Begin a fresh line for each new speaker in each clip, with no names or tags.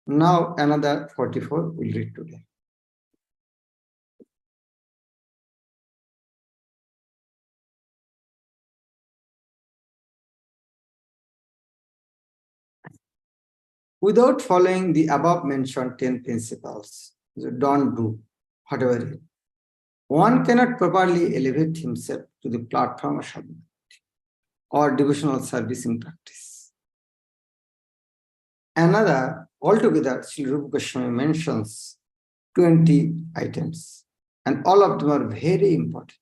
Now another 44 we'll read today. Without following the above mentioned 10 principles, so don't do whatever. One cannot properly elevate himself to the platform of sadhana or devotional service in practice. Another, altogether, Sri Rupa Goswami mentions 20 items, and all of them are very important.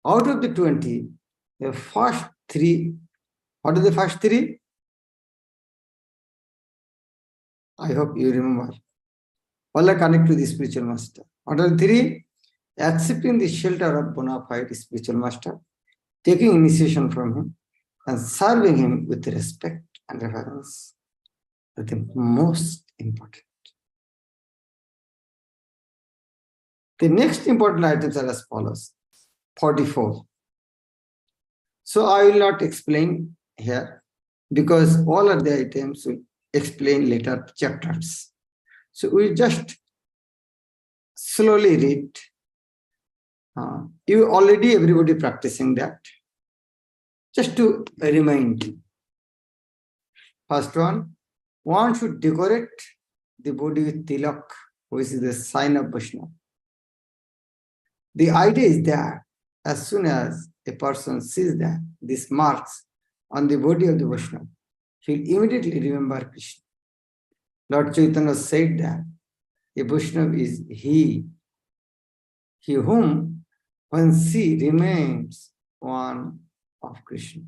Out of the 20, the first 3, what are the first 3? I hope you remember. All are connected to the spiritual master. What are the 3? Accepting the shelter of bona fide spiritual master, taking initiation from him, and serving him with respect and reverence are the most important. The next important items are as follows. 44. So I will not explain here because all of the items will explain later chapters. So we just slowly read. You already everybody practicing that. Just to remind you. First one should decorate the body with tilak, which is the sign of Vaishnava. The idea is that as soon as a person sees that these marks on the body of the Vaishnava, he will immediately remember Krishna. Lord Chaitanya said that a Vaishnava is he whom one see remains one of Krishna.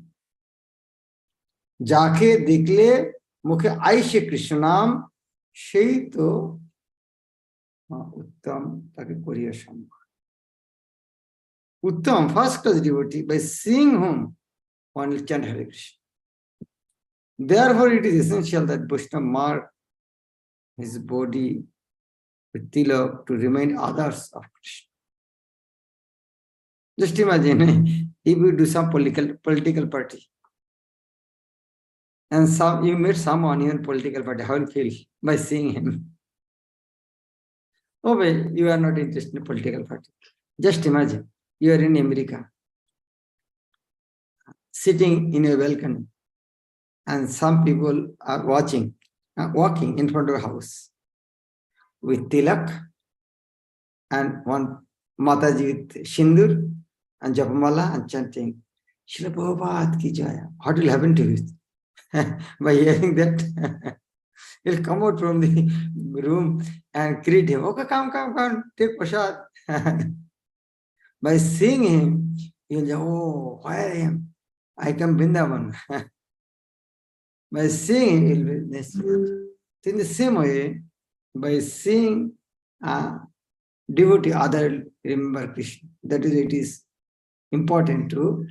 Jaake dekle mukhe aishe Krishna naam shei to uttam take koriya sambha. Uttam, first class devotee, by seeing whom one will chant Hare Krishna. Therefore, it is essential that Vaishnava mark his body with tilak to remind others of Krishna. Just imagine if you do some political party and you meet someone in political party, how will you feel by seeing him? Oh, well, you are not interested in political party. Just imagine you are in America, sitting in a balcony, and some people are walking in front of a house with tilak and one Mataji with Shindur and Japamala and chanting, Srila Prabhupada ki jaya. What will happen to you? By hearing that, he'll come out from the room and greet him. Okay, come, take prasad. By seeing him, he'll say, oh, where I am? I come Vrindavan. By seeing him, he'll be this. In the same way, by seeing devotee, other remember Krishna. That is, it is important to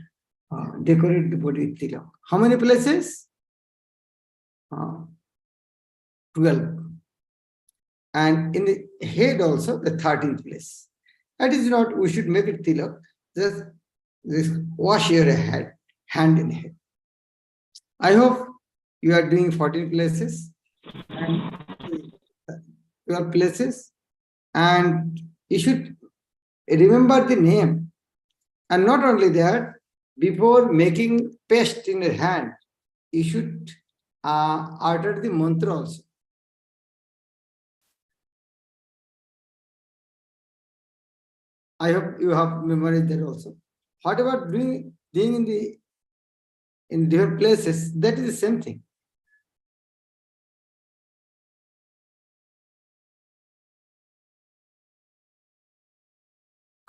decorate the body with tilak. How many places? 12. And in the head also, the 13th place. That is not, we should make it tilak. Just wash your head, hand in head. I hope you are doing 14 places and 12 places. And you should remember the name. And not only that, before making paste in your hand, you should utter the mantra also. I hope you have memorized that also. What about being in different places? That is the same thing.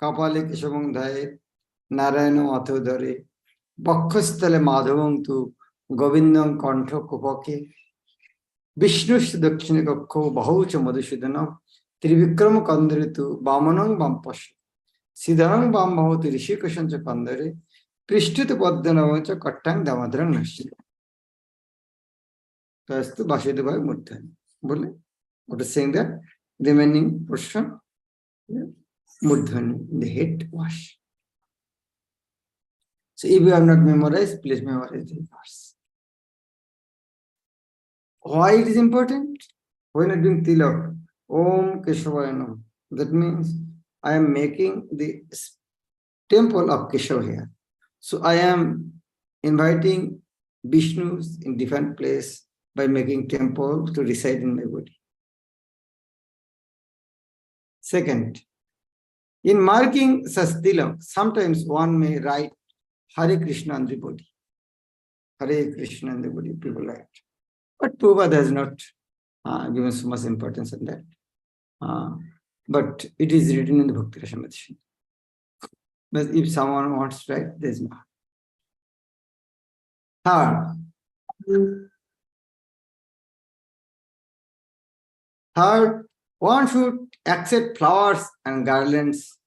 Kapale Keshavang Dhaye, Narayano Athodare, Bakhastale Madhavang tu Govindam Kantha Kupake, Vishnush Dakshina Kakko Bahucha Madhusudana, Trivikram Kandaritu, Bamanang Bampash, Siddharang Bambahoti Rishikashancha Kandare, Prishtita Paddanavacha Kattang Damadrang Nashila. That's the Bashidabhai Murthan. What is saying that? Remaining portion, Murdhani, the head wash. So if you have not memorized, please memorize the verse. Why it is important? When I'm doing tilak, Om Keshavaya Namah. That means I am making the temple of Keshava here. So I am inviting Vishnus in different place by making temple to reside in my body. Second, in marking such tilak, sometimes one may write Hare Krishna on the body. Hare Krishna on the body, people write. But Prabhupada has not given so much importance on that. But it is written in the Bhakti Rasamrita. But if someone wants to write, there is no. Third, one should accept flowers and garlands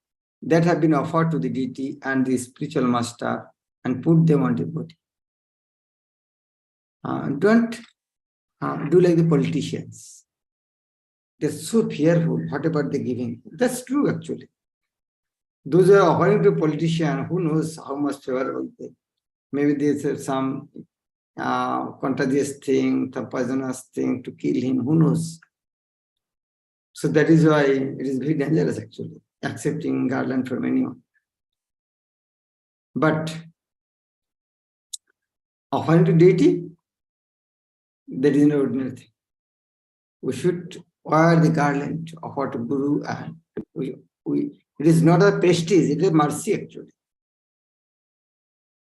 that have been offered to the deity and the spiritual master and put them on the body. Don't do like the politicians. They're so fearful, whatever they're giving. That's true, actually. Those who are offering to a politician, who knows how much favorable they. Maybe there's some contagious thing, some poisonous thing to kill him, who knows? So that is why it is very dangerous, actually, accepting garland from anyone. But offering to deity, that is no ordinary thing. We should wear the garland, offer to Guru, and it is not a prestige, it is mercy, actually.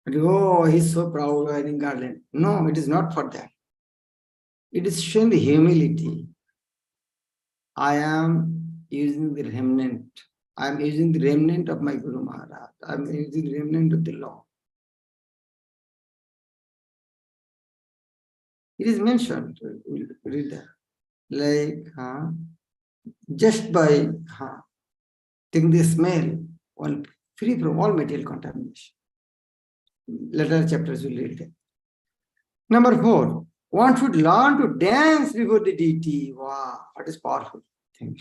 Oh, he's so proud wearing garland. No, it is not for that. It is showing the humility. I am using the remnant. I am using the remnant of my Guru Maharaj. I am using the remnant of the law. It is mentioned, we'll read that. Like, just by taking the smell, one free from all material contamination. Later chapters will read that. Number 4, one should learn to dance before the deity. Wow, what is powerful thing.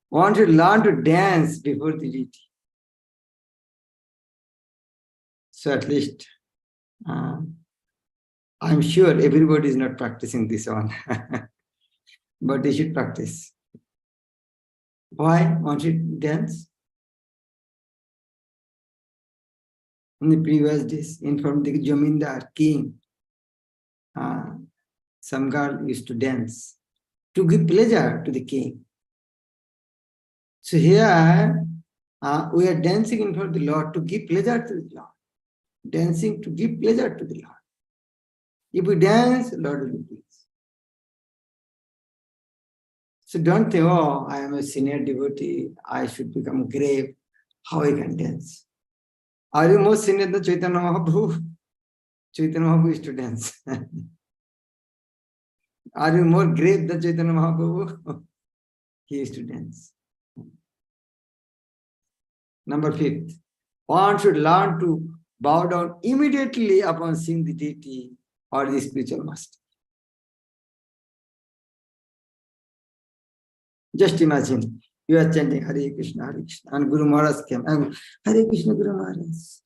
One should learn to dance before the deity. So at least, I'm sure everybody is not practicing this one, but they should practice. Why one should dance? In the previous days, in front of the Jamindar, king, some girl used to dance to give pleasure to the king. So here, we are dancing in front of the Lord to give pleasure to the Lord. Dancing to give pleasure to the Lord. If we dance, Lord will be pleased. So don't think, oh, I am a senior devotee, I should become grave. How I can dance? Are you more senior than Chaitanya Mahaprabhu? Chaitanya Mahaprabhu used to dance. Are you more grave than Chaitanya Mahaprabhu? He used to dance. Number 5, one should learn to bow down immediately upon seeing the deity or the spiritual master. Just imagine, you are chanting Hare Krishna, and Guru Maharaj came, and Hare Krishna, Guru Maharaj.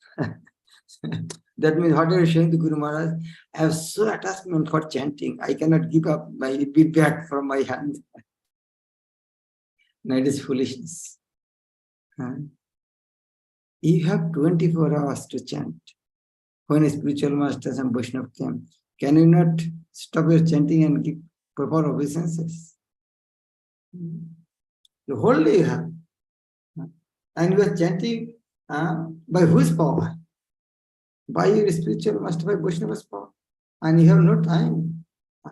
That means what are you showing to Guru Maharaj? I have so attachment for chanting, I cannot give up my beat back from my hand. No, it is foolishness. You have 24 hours to chant. When a spiritual masters and Vaishnava came, can you not stop your chanting and give proper obeisances? The whole day you have. And you are chanting by whose power? By your spiritual master, by Vaishnava's power. And you have no time.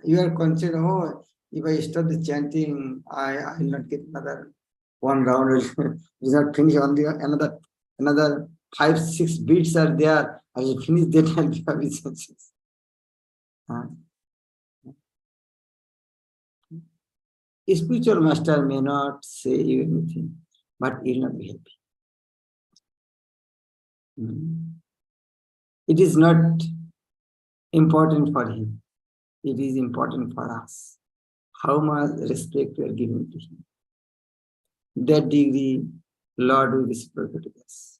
You are considered, oh, if I stop the chanting, I will not get another one round. It is not finish. Only another 5-6 beats are there. I will finish that and give obeisances. A spiritual master may not say you anything, but he will not be happy. It is not important for him. It is important for us. How much respect we are giving to him. That degree, Lord will reciprocate to us.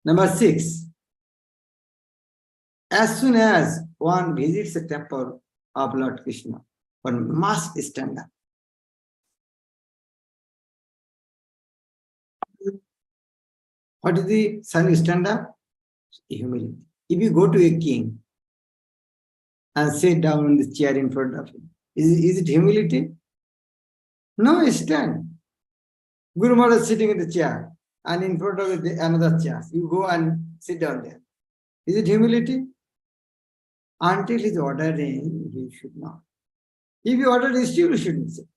Number 6. As soon as one visits the temple of Lord Krishna, one must stand up. What is the sign of stand up? Humility. If you go to a king and sit down in the chair in front of him, is it humility? No, stand. Guru Maharaj is sitting in the chair and in front of another chair. You go and sit down there. Is it humility? Until he's ordering, he should not. If you order this, you shouldn't sit.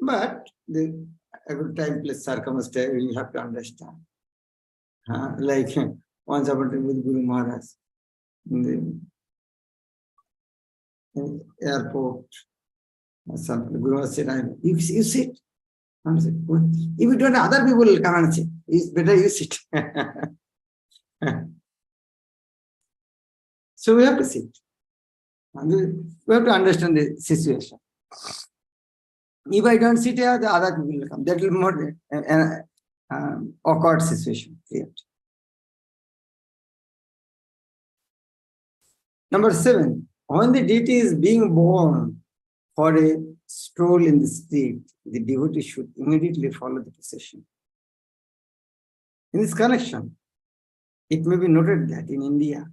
But every time, place, circumstance, you have to understand. Like once upon a time with Guru Maharaj in the airport, some Guru Maharaj said, you sit. I said, if you don't, other people will come and sit. It's better you sit. So we have to sit. And we have to understand the situation. If I don't sit here, the other people will come. That will be more awkward situation. Number 7, when the deity is being born for a stroll in the street, the devotee should immediately follow the procession. In this connection, it may be noted that in India,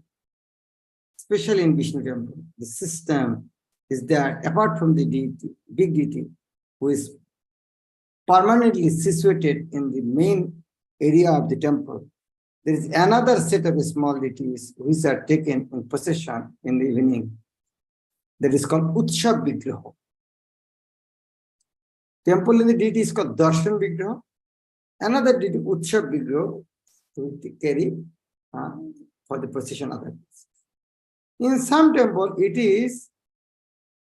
especially in Vishnu temple, the system is that apart from the deity, big deity, who is permanently situated in the main area of the temple, there is another set of small deities which are taken in possession in the evening. That is called Utshav Vigraha. Temple in the deity is called Darshan Vigraha. Another deity, Utshav Vigraha, to carry for the procession of others. In some temple, it is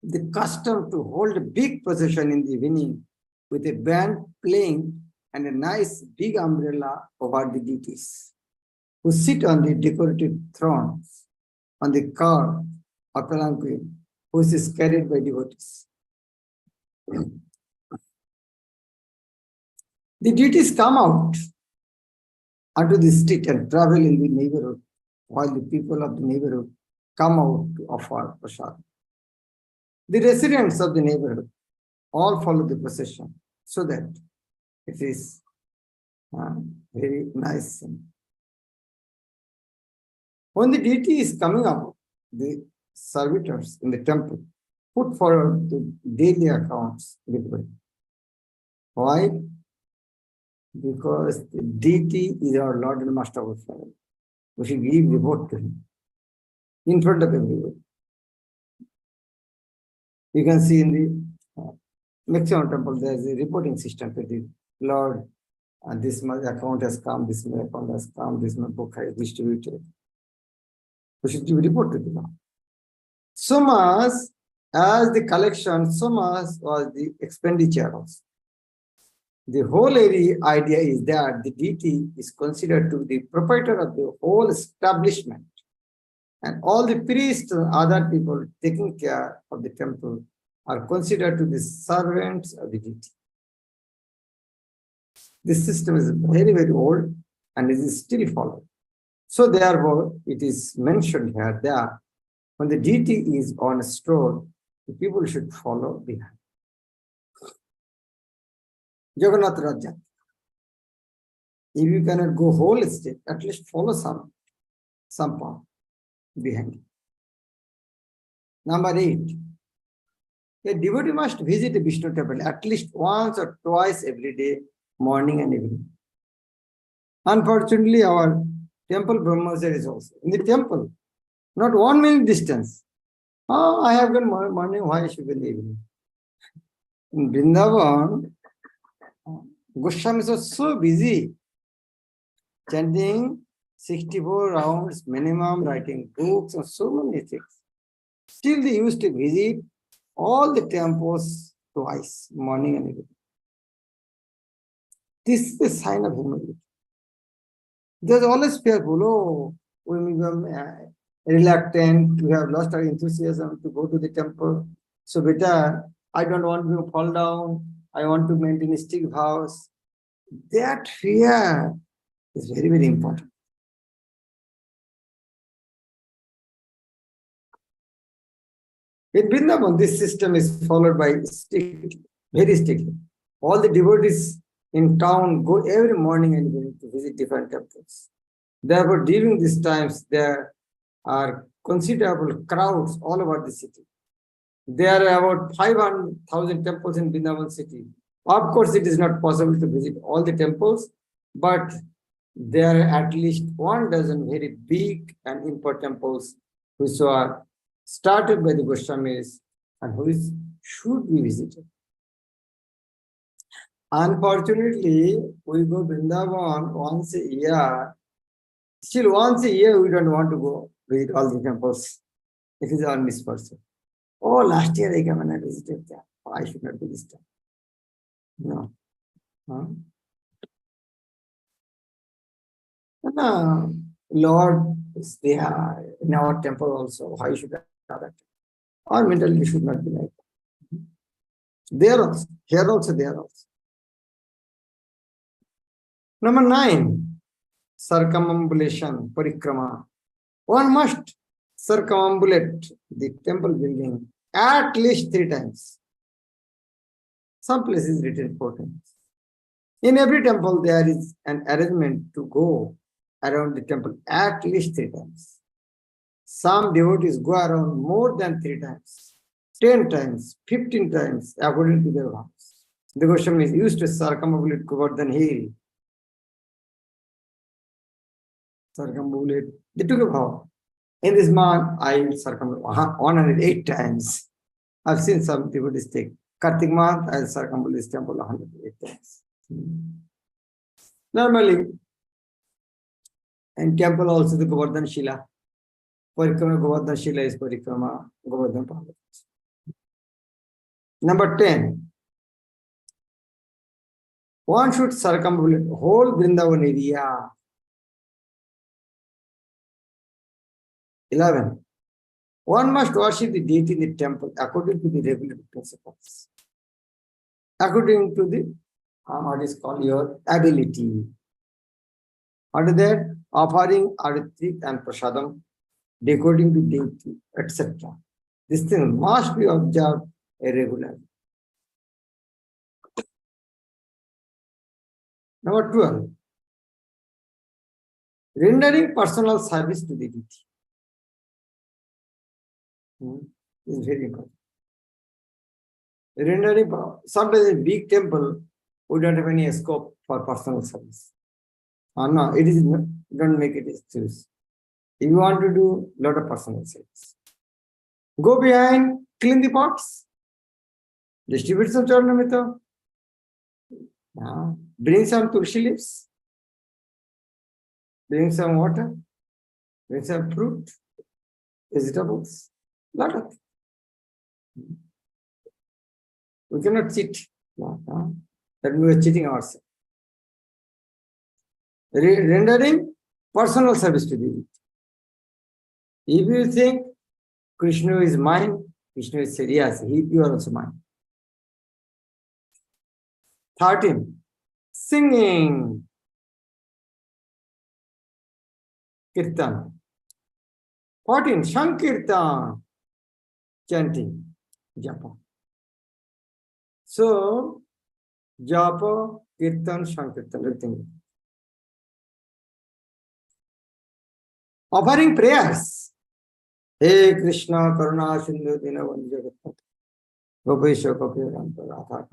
the custom to hold a big procession in the evening with a band playing and a nice big umbrella over the deities, who sit on the decorated thrones on the car or palanquin, which is carried by devotees. The deities come out onto the street and travel in the neighborhood, while the people of the neighborhood come out to offer prasad. The residents of the neighborhood all follow the procession, so that it is very nice. When the deity is coming out, the servitors in the temple put forward the daily accounts. Why? Because the deity is our Lord and Master of our family. We should give report to him in front of everybody. You can see in the maximum temple, there is a reporting system to the Lord. This much account has come, this much account has come, this much book has distributed. We should report to the Lord. So much as the collection, so much was the expenditure also. The whole idea is that the deity is considered to be the proprietor of the whole establishment, and all the priests and other people taking care of the temple are considered to be servants of the deity. This system is very, very old and it is still followed. So therefore, it is mentioned here that when the deity is on a stroll, the people should follow behind. Jagannath Raja. If you cannot go whole state, at least follow some part behind. Number 8. A devotee must visit a Vishnu temple at least once or twice every day, morning and evening. Unfortunately, our temple Brahmacharya is also in the temple, not 1 minute distance. Oh, I have gone morning, why should be in the evening? In Vrindavan, Goswamis was so busy chanting 64 rounds minimum, writing books and so many things. Still they used to visit all the temples twice, morning and evening. This is the sign of humility. There's always fearful, oh, we become reluctant, we have lost our enthusiasm to go to the temple. So better, I don't want to fall down, I want to maintain a strict house. That fear It's very, very important. In Vrindavan, this system is followed by strictly, very strictly. All the devotees in town go every morning and evening to visit different temples. Therefore, during these times, there are considerable crowds all over the city. There are about 500,000 temples in Vrindavan city. Of course, it is not possible to visit all the temples, but there are at least 12 very big and important temples which are started by the Goswamis and which should be visited. Unfortunately, we go Vrindavan once a year. Still, once a year, we don't want to go visit all the temples. It is our misfortune. Oh, last year I came and I visited there. Oh, I should not do this time. No. Huh? No. Lord is there in our temple also. Why should I have that? Our mentality should not be like that. There also, here also, there also. Number 9, circumambulation, parikrama. One must circumambulate the temple building at least 3 times. Some places written 4 times. In every temple, there is an arrangement to go around the temple at least 3 times. Some devotees go around more than 3 times, 10 times, 15 times, according to their vows. The Goswami is used to circumambulate Govardhan Hill. Circumambulate. They took a vow. In this month, I will circumambulate 108 times. I've seen some devotees take Kartik month, I will circumambulate this temple 108 times. Normally, in temple also the Govardhan Shila. Parikrama Govardhan Shila is Parikrama Govardhan Parvat. Number 10. One should circumambulate whole Vrindavan area. 11. One must worship the deity in the temple according to the regulated principles. According to the, what is called your ability. Under that, offering aritrik and prasadam, decorating the deity, etc. This thing must be observed regularly. Number 12. Rendering personal service to the deity. This is very important. Rendering, sometimes in big temple, we don't have any scope for personal service. No, it is not, don't make it excuse. If you want to do a lot of personal service, go behind, clean the pots, distribute some charnamita, bring some tulsi leaves, bring some water, bring some fruit, vegetables, lot of things. We cannot cheat. That we are cheating ourselves. Rendering personal service to the deity. If you think Krishna is mine, Krishna is said, yes, you are also mine. 13. Singing. Kirtan. 14. Sankirtan. Chanting. Japa. So, Japa, Kirtan, Sankirtan, everything. Offering prayers. Hey Krishna, Karuna, Sindhu, Dinavan, Jagat, Gopesha, Gopiranta, Radha.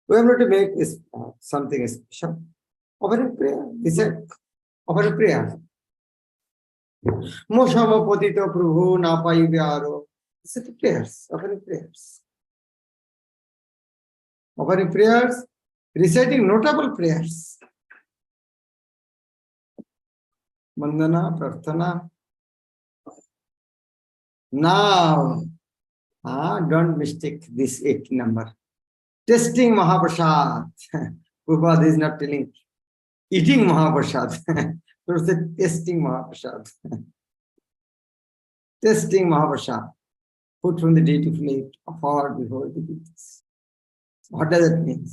We have not to make this something special. Offering prayer. He said, offering prayer. Moshama Potito Prabhu, Napai Vyaro. These are the prayers, offering prayers. Offering prayers, reciting notable prayers. Mandana, Prarthana. Now, don't mistake this 8 number. Tasting Mahaprasad. Prabhupada is not telling eating Mahaprasad. But said tasting Mahaprasad. Tasting Mahaprasad. Put from the deity plate, offered before the deities. What does it mean?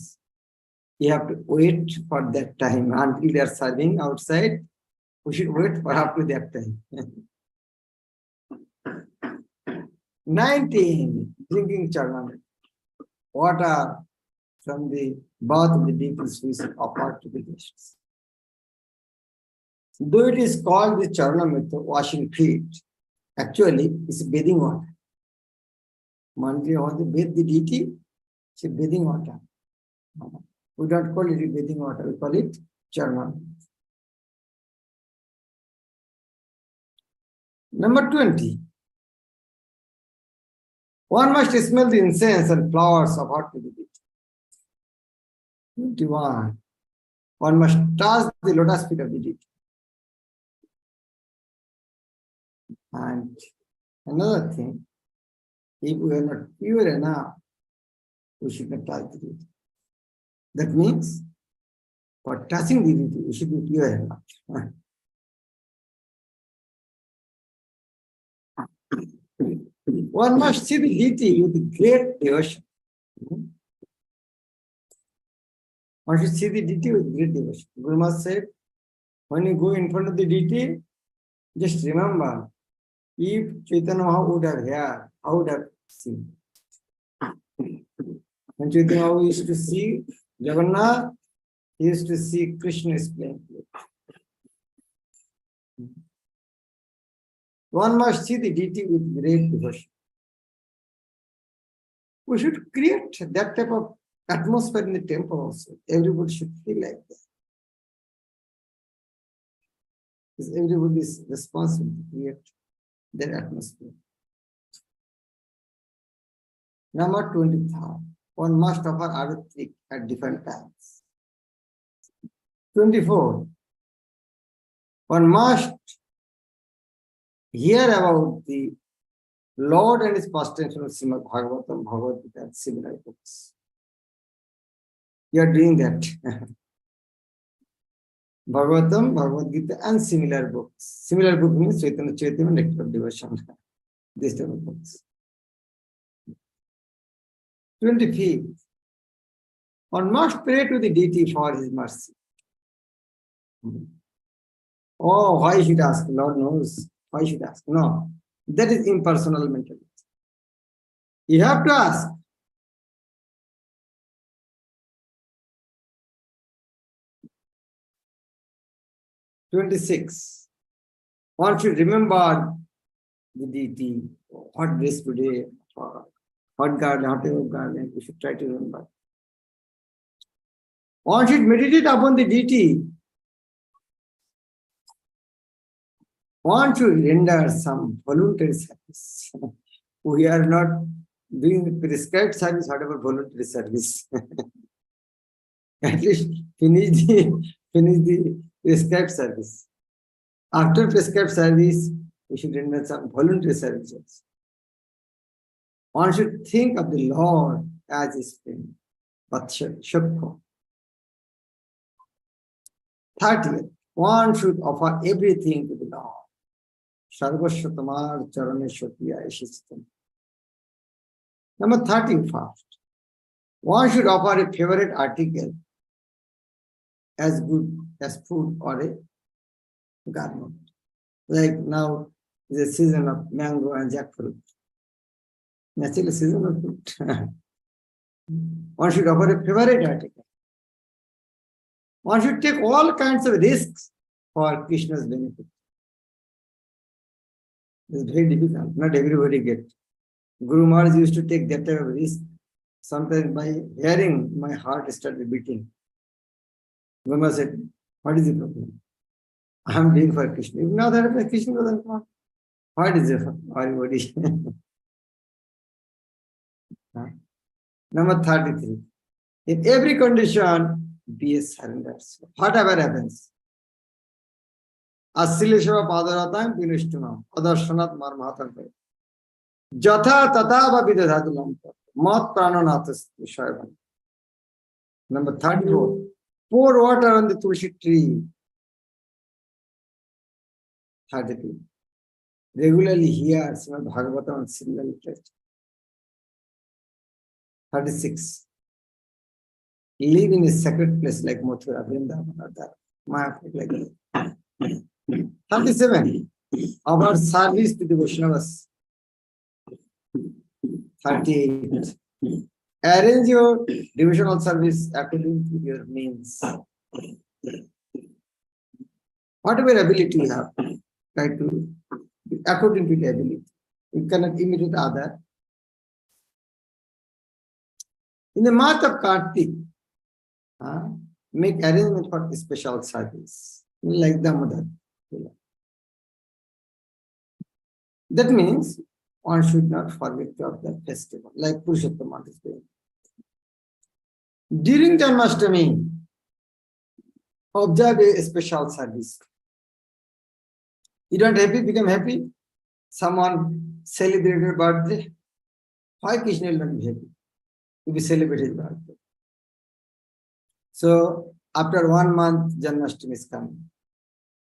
You have to wait for that time until they are serving outside. We should wait for up to that time. 19. Drinking charnamrita. Water from the bath of the deities which is offered to the guests. Though it is called the charnamrita, washing feet, actually it's bathing water. Mandri or the bathe the deity, it's bathing water. We don't call it bathing water, we call it charnamrita. Number 20. One must smell the incense and flowers of hot to the deity. 21. One must touch the lotus feet of the deity. And another thing, if we are not pure enough, we should not touch the deity. That means, for touching the deity, we should be pure enough. One must see the deity with great devotion. One should see the deity with great devotion. Guru Maharaj said, when you go in front of the deity, just remember, if Chaitanya Mahaprabhu would have heard, how would have seen? When Chaitanya Mahaprabhu used to see Jagannath, he used to see Krishna is playing. One must see the deity with great devotion. We should create that type of atmosphere in the temple also. Everybody should feel like that. Because everybody is responsible to create that atmosphere. Number 23. One must offer arati at different times. 24. One must hear about the Lord and his pastimes from Srimad Bhagavatam, Bhagavad Gita, and similar books. You are doing that. Bhagavatam, Bhagavad Gita, and similar books. Similar book means Chaitanya Chaitanya, Nectar of Devotion. These type of books. 25th. One must pray to the deity for his mercy. Oh, why should ask? Lord knows. Why should ask? No. That is impersonal mentality. You have to ask. (26) One should remember the deity, what dress today, what garden, whatever garden, we should try to remember. One should meditate upon the deity. One should render some voluntary service. We are not doing the prescribed service, whatever voluntary service. At least finish the prescribed service. After prescribed service, we should render some voluntary services. One should think of the Lord as his friend, Shakha. 30th, one should offer everything to the Lord. Sarvasya Tamar Charane Shatiya Eshistam. Number 31st, one should offer a favorite article as good as food or a garment. Like now is a season of mango and jackfruit. Naturally season of fruit. One should offer a favorite article. One should take all kinds of risks for Krishna's benefit. It's very difficult. Not everybody gets. Guru Maharaj used to take that type of risk. Sometimes by hearing, my heart started beating. Guru Maharaj said, what is the problem? I am doing for Krishna. If now that Krishna doesn't want, what is it for everybody? Number 33. In every condition, be a surrender. Whatever happens. Asileshava Padaratam Pinishtunam. Adarsanat Marmahatam. Jatha Tatava Vidadhatulam. Mat Prananathas Vishayam. Number 34. Pour water on the Tulsi tree. 33. Regularly hear Srimad Bhagavatam and similar literature. 36. live in a sacred place like Mathura, Vrindavan, or that Mayapur, like that. 37. Our service to the Vaishnavas. 38. Arrange your devotional service according to your means. Whatever ability you have, try to according to the ability. You cannot imitate other. In the month of Kartik, make arrangement for special service, like the mother. That means one should not forget to observe the festival, like Purushottam is doing. During Janmashtami, observe a special service. You don't happy, become happy. Someone celebrated birthday. Why Krishna will not be happy? If we celebrate his birthday. So after 1 month, Janmashtami is coming.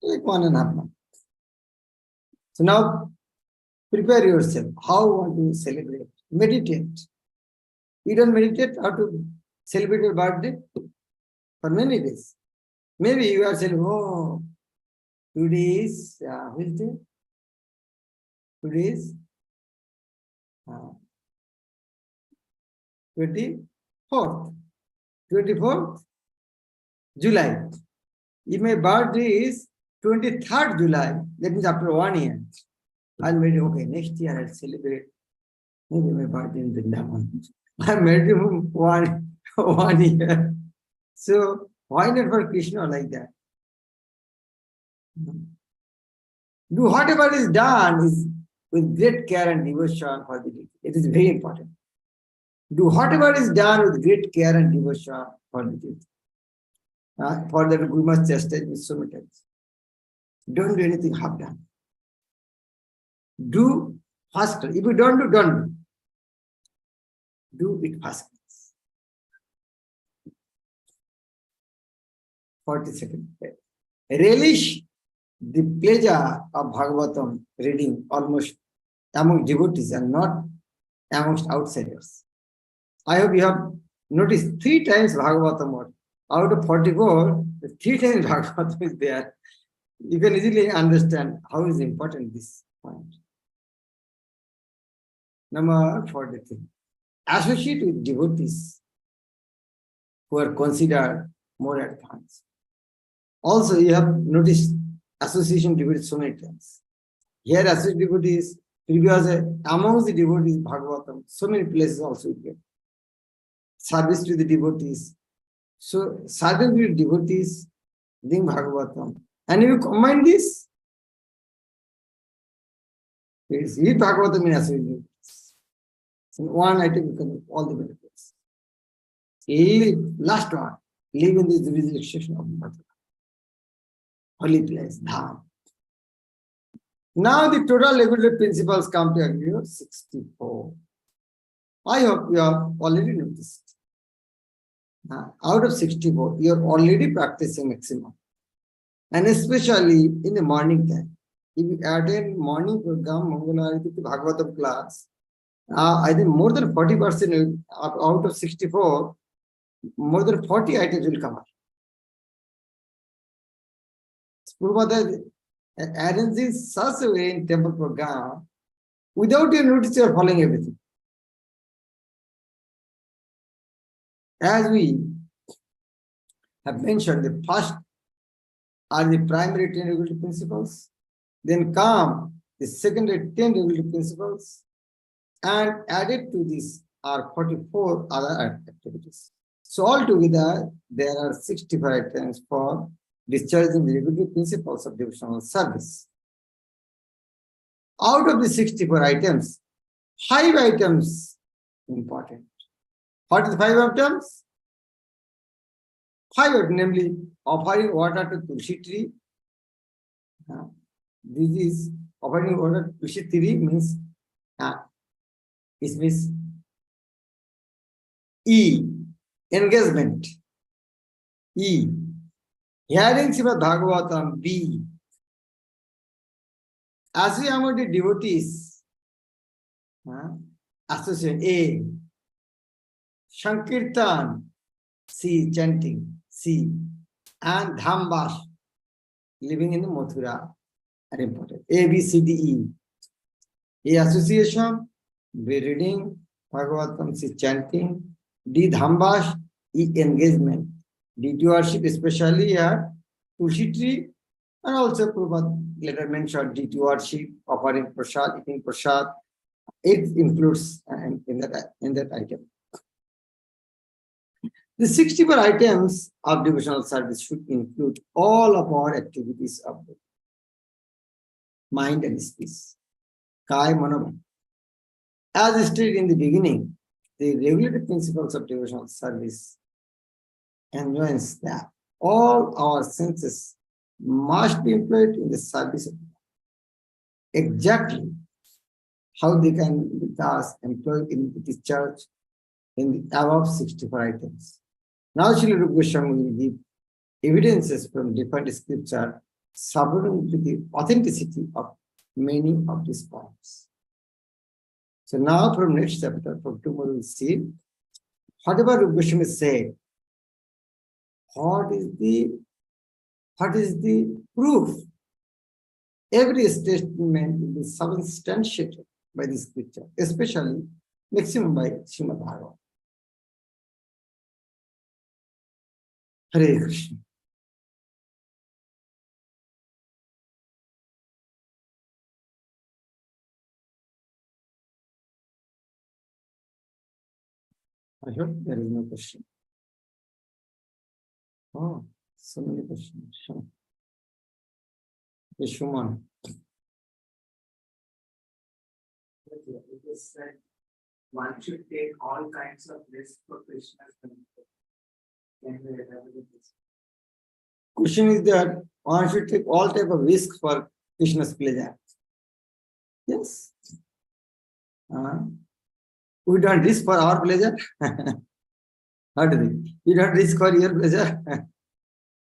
Like 1.5 months. So now prepare yourself. How you want to celebrate? Meditate. You don't meditate how to celebrate your birthday for many days. Maybe you are saying, oh, today is which day? Today is 24th. 24th July. If my birthday is 23rd July, that means after 1 year. I'll maybe, okay, next year I'll celebrate maybe my birthday in Vrindavan. I'm married him 1 year. So why not for Krishna like that? Do whatever is done is with great care and devotion for the deity. It is very important. Do whatever is done with great care and devotion for the deity. For that we must chastise with so many times. Don't do anything half done. Do faster. If you don't do, don't do. Do it faster. 42nd. Relish the pleasure of Bhagavatam reading almost among devotees and not amongst outsiders. I hope you have noticed 3 times Bhagavatam word. Out of 44, 3 times Bhagavatam is there. You can easily understand how is important this point. Number 43. Associate with devotees who are considered more advanced. Also, you have noticed association devotees so many times. Here, associate devotees, previous amongst the devotees, Bhagavatam, so many places also you get. Service to the devotees. So, serving with devotees, doing Bhagavatam. And if you combine this, it's with Bhagavatam in associate devotees. In one item, you can all the benefits. Last one, live in this jurisdiction of Mathura. Holy place, Dham. Now the total regulatory principles come to 64. I hope you have already noticed. Out of 64, you are already practicing maximum. And especially in the morning time. If you attend morning program, Mangalarati to Bhagavatam class, I think more than 40% out of 64, more than 40 items will come up. Prabhupada arranging such a way in temple program, without your notice, you are following everything. As we have mentioned, the first are the primary 10 regulatory principles, then come the secondary 10 regulatory principles, and added to this are 44 other activities. So altogether, there are 65 items for discharging the regulatory principles of devotional service. Out of the 64 items, 5 items important. What are the 5 items? 5 items, namely offering water to Tulsi tree. This is offering water to Tulsi tree means it means E, engagement. E, hearing Srimad Bhagavatam. B, as we among the devotees, association. A, Sankirtan. see, chanting, see, and Dhambas, living in the Mathura, are important. A, B, C, D, E. A, association, B, reading, Bhagavatam, C, chanting, D, Dhambas, E, engagement, D, worship, especially at Tulsi tree, and also Prabhupada later mentioned D, worship, offering prasad, eating prasad. It includes in that item. The 64 items of devotional service should include all of our activities of the mind and speech. Kaya Manoban. As stated in the beginning, the regulative principles of devotional service enjoins that all our senses must be employed in the service of God. Exactly how they can be thus employed in the church in the above 64 items. Now, Srila Rupa Goswami will give evidences from different scripture supporting to the authenticity of many of these points. So now from next chapter, from tomorrow we'll see whatever Rupa Goswami said, what is the proof? Every statement will be substantiated by the scripture, especially maximum by Srimad Bhagavatam. Hare Krishna. I hope there is no question. Oh, so many questions. Shuman.
It is said one should take all kinds of risks for Krishna's benefit. Can we elaborate this?
Question is that one should take all type of risk for Krishna's pleasure. Yes. We don't risk for our pleasure. How do we? You don't risk for your pleasure.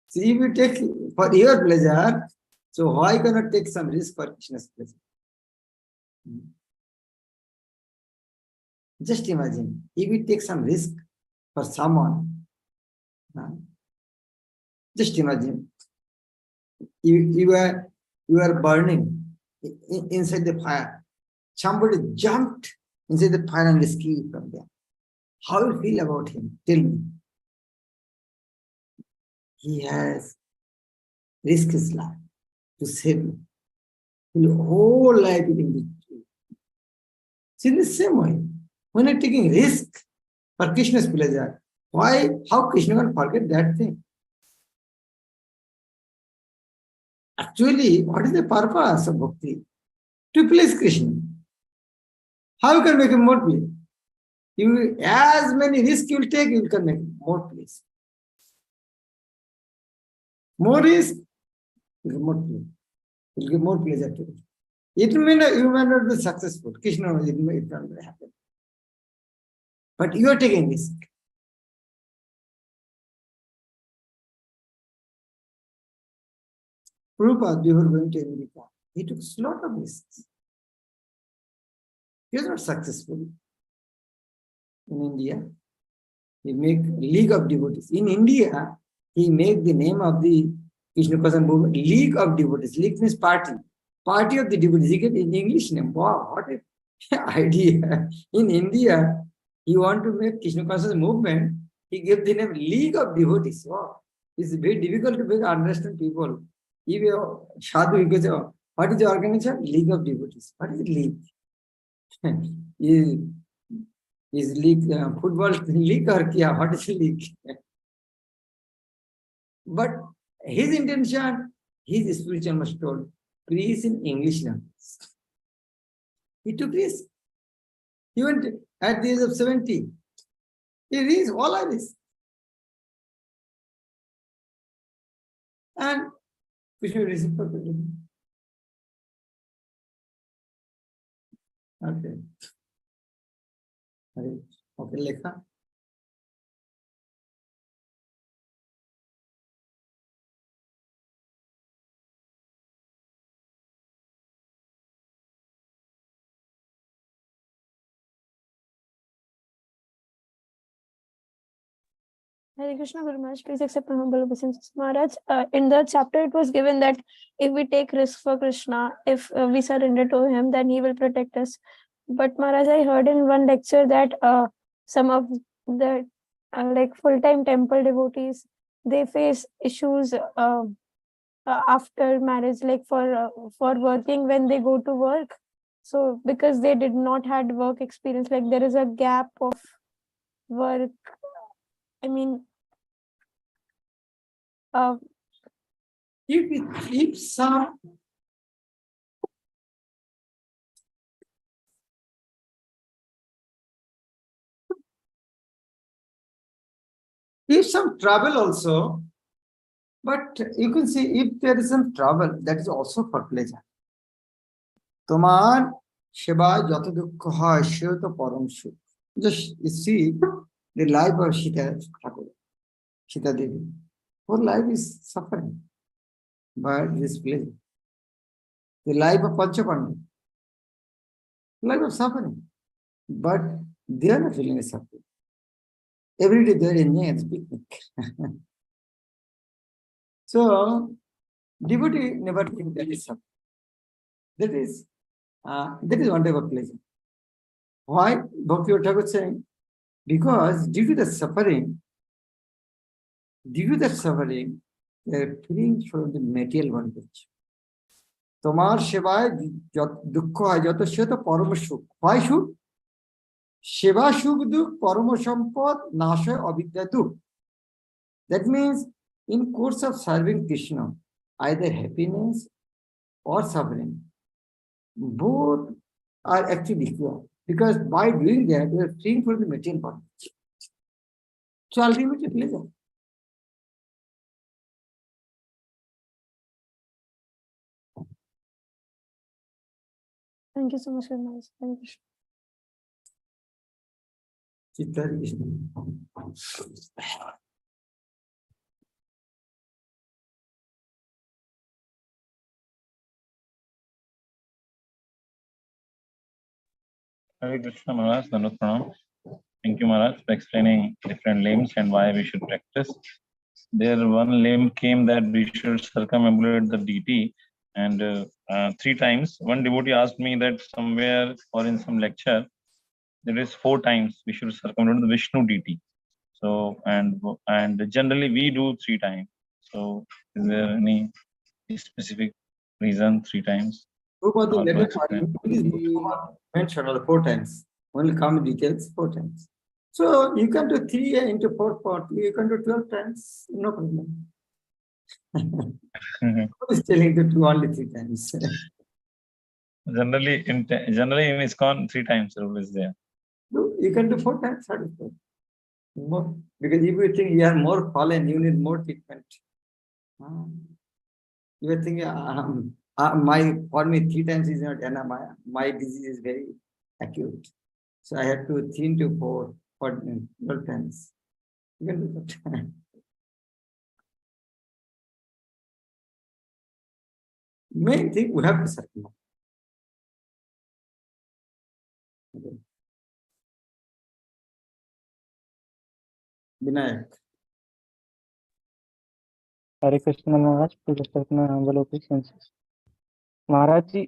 See, if you take for your pleasure, so why cannot take some risk for Krishna's pleasure? Just imagine, if we take some risk for someone, just imagine, you are burning inside the fire. Somebody jumped inside the fire and rescued you from there. How do you feel about him? Tell me. He has risked his life to save you. His whole life he can be. See, in the same way, when you're taking risk for Krishna's pleasure, why? How Krishna can forget that thing? Actually, what is the purpose of bhakti? To please Krishna. How you can make him more pleased? You as many risks you will take, you can make him more pleased. More risk, you will more pleased. You will give more pleasure to you. It may not, you may not be successful. Krishna knows it not happen. But you are taking risk. Prabhupada, before going to America, he took a lot of risks. He was not successful in India. He made League of Devotees. In India, he made the name of the Krishna Consciousness movement League of Devotees. League means party. Party of the Devotees. He get in English name. Wow, what an idea. In India, he want to make Krishna Consciousness movement. He gave the name League of Devotees. Wow. It's very difficult to understand people. If you Sadhu, you go say, what is the organization? League of Devotees. What is league? is league football league or kya? What is league? But his intention, his spiritual must told, preach in English language. He took risk. He went at the age of 70. He reached all of this. And Krishna reciprocated. Okay. Okay, Lekha.
Hare Krishna Guru Maharaj, please accept my humble obeisances. Maharaj, in the chapter it was given that if we take risk for Krishna, if we surrender to him, then he will protect us. But Maharaj, I heard in one lecture that some of the like full-time temple devotees, they face issues after marriage, like for working when they go to work. So because they did not had work experience, like there is a gap of work. I mean,
If some trouble also, but you can see if there is some trouble, that is also for pleasure. তোমার সেবায় যত দুঃখ হয় সেও তো পরম সুখ। Just you see the life of Sita Thakur, Sita Devi. Her life is suffering, but this pleasure. The life of Panchapandu, life of suffering, but they are not feeling suffering. Every day they are enjoying a picnic. So devotee never think that is suffering. That is one type of pleasure. Why? Bhakti Thakur saying, because due to the suffering, they are freeing from the material bondage. তোমার সেবায় দুঃখ হয় যত সে তো পরম সুখ। হয় সুখ? সেবা সুখ দুঃখ পরম সম্পদ নাশ হয় অবিদ্যা দুঃখ। That means in course of serving Krishna, either happiness or suffering, both are actually equal, because by doing that we are freeing from the material bondage. So ultimately pleasure.
thank you so much, Maharaj. Thank you.
Chitta Krishna.
Hare Krishna Maharaj, Dandavat Pranam. Thank you Maharaj for explaining different limbs and why we should practice. There one limb came that we should circumambulate the deity, and 3 times. One devotee asked me that somewhere or in some lecture there is 4 times we should circumambulate the Vishnu deity. So and generally we do 3 times. So is there any specific reason 3 times?
Prabhupada,
How to
later
explain?
mentioned all 4 times. Only come details 4 times. So you can do 3 into 4 part. You can do 12 times. No problem. Who is telling to do only 3 times?
Generally in ISKCON 3 times rule is there.
You can do 4 times. More, because if you think you are more fallen, you need more treatment. You are thinking, for me 3 times is not enough. My disease is very acute. So I have to 3 to 4 for 12 times. You can do that. Main thing, we have to circumvent. Okay. Vinayak.
Hare Krishna Maharaj, please accept my humble obeisances. Maharaj ji,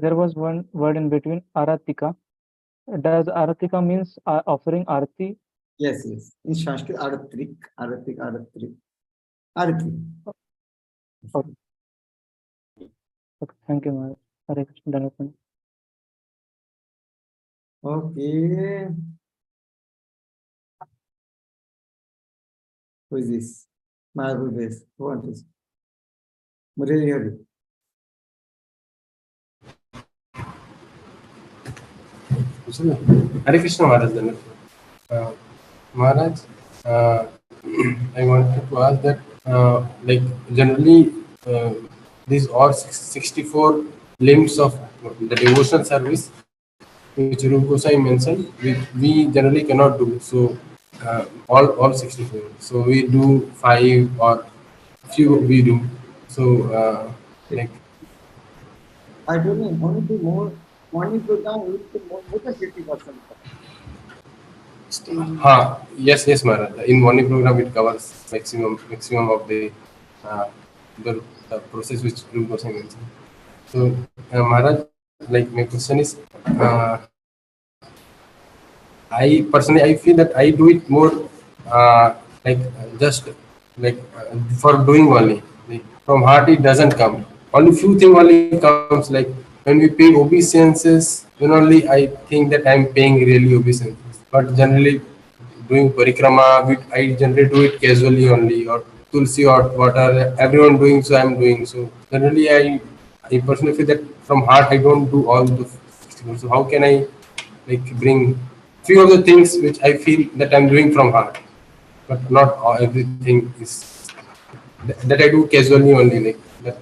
there was one word in between, Aratika. Does Aratika means offering Arati?
Yes. In Sanskrit, Aratrik. Arati.
Okay. Thank you, Maharaj. Hare Krishna, Dandavat Pranam.
Okay. Who is this? Marble base. Who wants this? Murali Hari.
Hare Krishna Maharaj. Maharaj, I wanted to ask that, like generally, these are 64 limbs of the devotional service, which Rupa Goswami mentioned, we generally cannot do. So all 64. So we do 5 or few we do. So like
I don't know, only do more. Morning program will be more than 50%.
Yes, Maharaj. In morning program, it covers maximum of uh, the, the process which Guru Goswami mentioned. So, Maharaj, like my question is, I personally I feel that I do it more like just like for doing only. Like, from heart it doesn't come. Only few thing only comes like when we pay obeisances. Then only I think that I'm paying really obeisances. But generally doing parikrama, I generally do it casually only, or tulsi or what are everyone doing, so I'm doing. So generally I personally feel that from heart I don't do all the festivals. So how can I like bring few of the things which I feel that I'm doing from heart, but not everything is that I do casually only, like that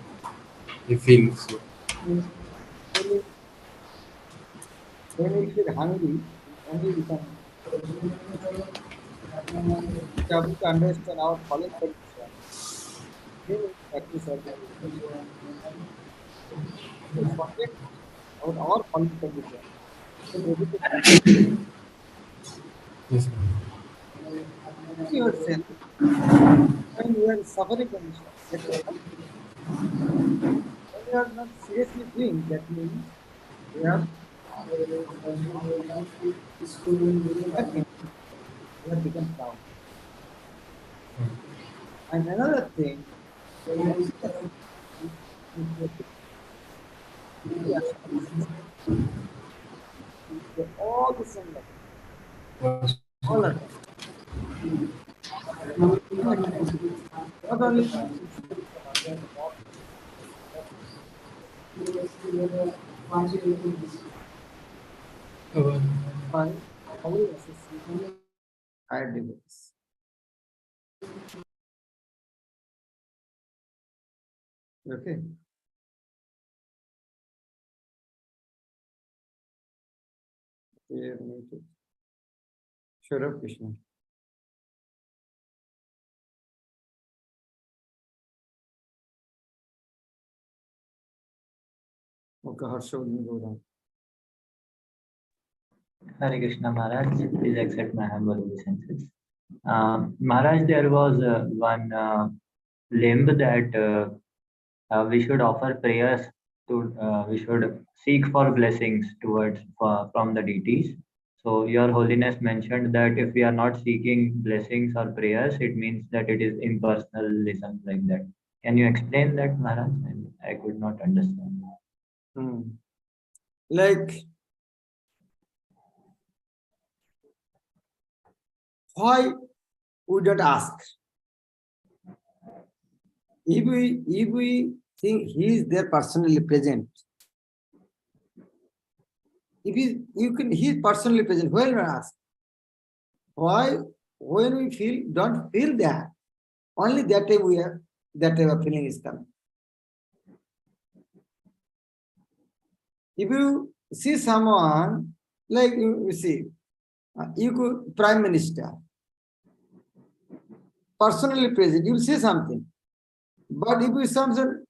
I feel. So
When we feel hungry, only we can be able to understand our fallen condition. Then we practice our to forget about our fallen condition. Then able to
yes,
see yourself when you are suffering condition. That is not, when you are not seriously doing, that means you have that means you have become proud. And another thing, all the same level, all of them. Not only by only association higher devotees. Okay. Sure, Krishna. Okay, Harsha will go down.
Hare Krishna Maharaj, please accept my humble obeisances. Maharaj, there was one limb that we should offer prayers to, we should seek for blessings towards from the deities. So Your Holiness mentioned that if we are not seeking blessings or prayers, it means that it is impersonalism like that. Can you explain that, Maharaj? I could not understand.
Like, why we don't ask? If we think he is there personally present, if he is personally present, why not ask? Why when we don't feel that, only that time that type of feeling is coming. If you see someone, like you see, you could Prime Minister, personally present, you will say something. But if you some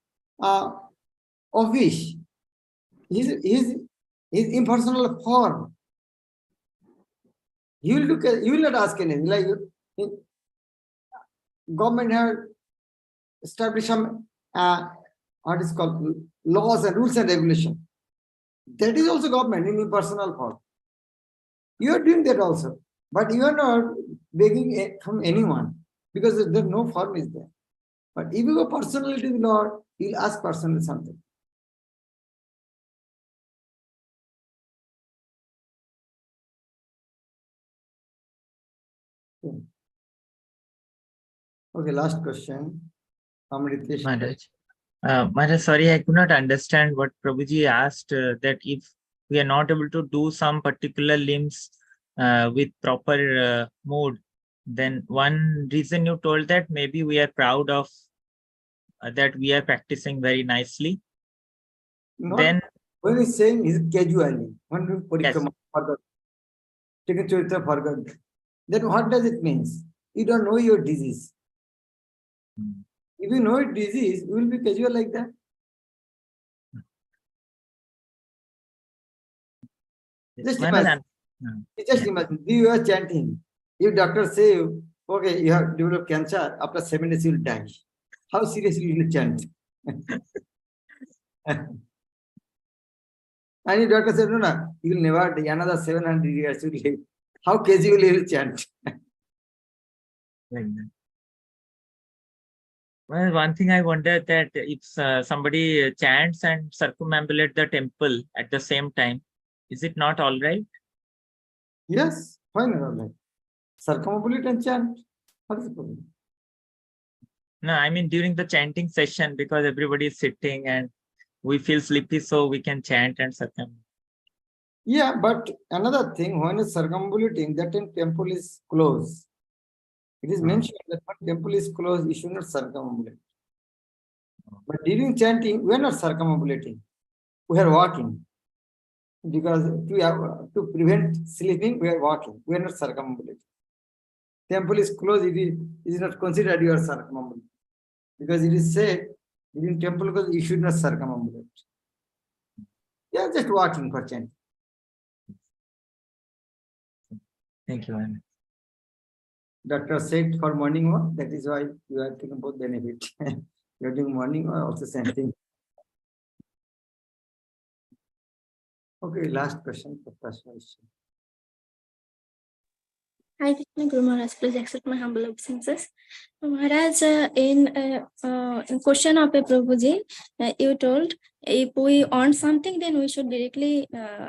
office, his impersonal form, you will not ask anything. Like government have established some what is called laws and rules and regulation. That is also government in impersonal form. You are doing that also, but you are not begging from anyone because there no form is there. But if you go personally to the Lord, He'll ask personally something. Okay, last question. Amritesh.
Maharaj, sorry, I could not understand what Prabhuji asked, that if we are not able to do some particular limbs with proper mood, then one reason you told that maybe we are proud of that we are practicing very nicely.
Not
then
when he's saying is casually, one do
yes,
parikrama, forgot, take a charitra, forgot. Then what does it mean? You don't know your disease. If you know your disease, you will be casual like that. Just
Maharaj,
imagine. You just imagine, you are chanting. If doctor say, okay, you have developed cancer, after 7 days you will die. How seriously you will chant? And if doctor said, no, you will never die, another 700 years you will live. How casually you will chant?
Like that. Well, one thing I wonder that if somebody chants and circumambulate the temple at the same time, is it not all right?
Yes, why not all right? Circumambulate and chant. What is the problem?
No, I mean during the chanting session, because everybody is sitting and we feel sleepy, so we can chant and circumambulate.
Yeah, but another thing, when it's circumambulating, that time temple is closed. It is mentioned that when temple is closed, you should not circumambulate. But during chanting, we are not circumambulating. We are walking. Because to prevent sleeping, we are walking. We are not circumambulating. Temple is closed, it is not considered you are circumambulating. Because it is said, during temple closed, you should not circumambulate. You are just walking for chanting.
Thank you, Anand.
Doctor said for morning walk, that is why you are taking both benefit. You are doing morning walk, also same thing. Okay, last question for first question.
Hi, Krishna Guru Maharaj, please accept my humble obeisances. Maharaj, in question of a Prabhuji, you told if we want something, then we should directly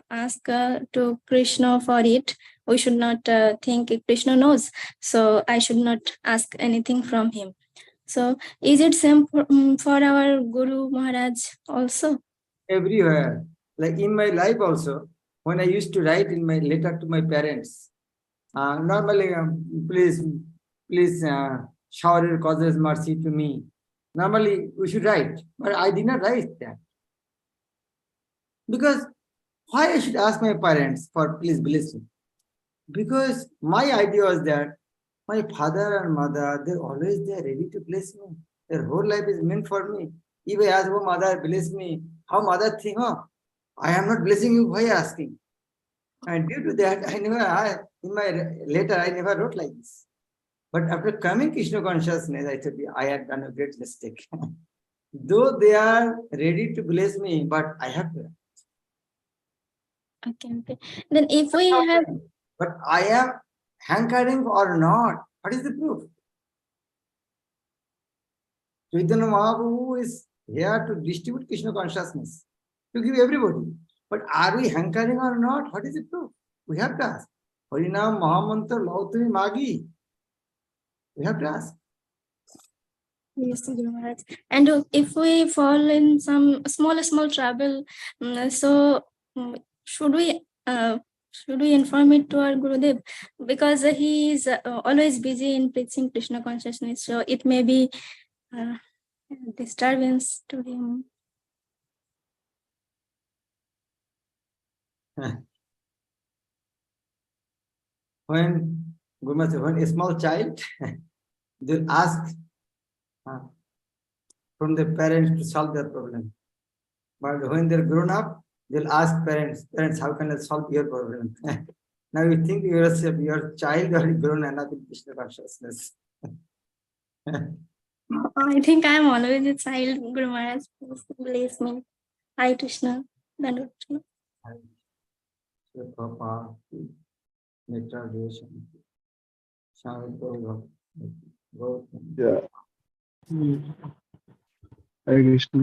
ask to Krishna for it. We should not think if Krishna knows, so I should not ask anything from him. So, is it same for our Guru Maharaj also?
Everywhere, like in my life also, when I used to write in my letter to my parents, normally, please shower your causes mercy to me. Normally, we should write, but I did not write that. Because why I should ask my parents for please bless me? Because my idea was that my father and mother, they're always there ready to bless me. Their whole life is meant for me. If I ask, oh mother, bless me, how mother think, oh, I am not blessing you, why asking? And due to that, in my letter, I never wrote like this. But after coming Krishna consciousness, I said, I had done a great mistake. Though they are ready to bless me, but I have to.
Okay. Then if we have...
But I am hankering or not, what is the proof? Chaitanya Mahaprabhu is here to distribute Krishna consciousness, to give everybody. But are we hankering or not? What is the proof? We have to ask. Harinam Mahamantra Lautami Magi. We have to ask.
Yes, Guru Maharaj. And if we fall in some small trouble, so should we inform it to our Gurudev? Because he is always busy in preaching Krishna consciousness, so it may be disturbance to him.
When a small child, they'll ask from the parents to solve their problem. But when they're grown up, they'll ask parents, how can I solve your problem? Now you think yourself, your child or grown enough in Krishna consciousness.
I think I'm always a child, Guru Maharaj. Please bless me. Hi, Krishna. Dandavata.
Yeah. Hare Krishna.